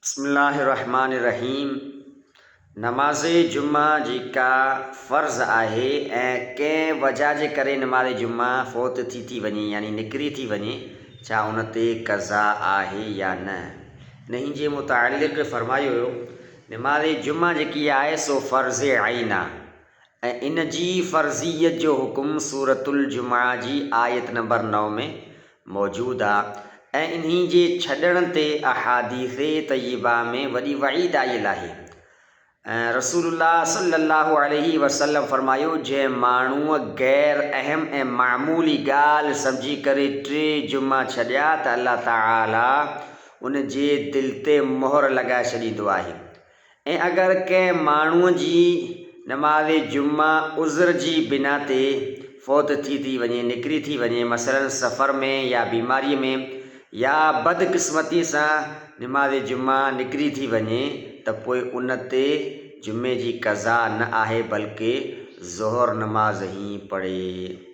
बिस्मिल्लाहिर्रहमानिर्रहीम। नमाज़ जुम्मा जेका फ़र्ज़ आहे ऐं कंहिं वजह जे करे नमाज़ जुम्मा फ़ौत थी वञे यानी निकिरी थी वञे, छा उन ते क़ज़ा आहे या न। हिन जे मुतालिक़ फ़रमायो हुयो नमाज़ जुम्मा जेकी आहे सो फ़र्ज़ आइन आहे ऐं इन जी फ़र्ज़ियत जो हुकुम सूरतुल जुमा जी आयत नंबर 9 में मौजूदु आहे ऐं इन्ही जे छॾण ते अहादीस तय्यबा में वॾी वईद आयल आहे। रसूलुल्लाह सल्लल्लाहु अलैहि वसल्लम फरमायो, जंहिं माण्हूअ गैर अहम ऐं मामूली ॻाल्हि सम्झी करे 3 जुमा छॾिया त अल्लाह ताला उन जे दिलि ते मोहर लॻाए छॾींदो आहे। ऐं अगरि कंहिं माण्हूअ जी नमाज़ जुम्मा उज़र जी बिना ते फ़ौत थी वञे, निकिरी थी वञे, मसलन सफ़र में या बीमारीअ में या बदकिस्मती सां नमाज़ जुम्मा निकिरी थी वञे त पोइ उन ते जुमे जी क़ज़ा न आहे बल्कि ज़ोहर नमाज़ ई पढ़े।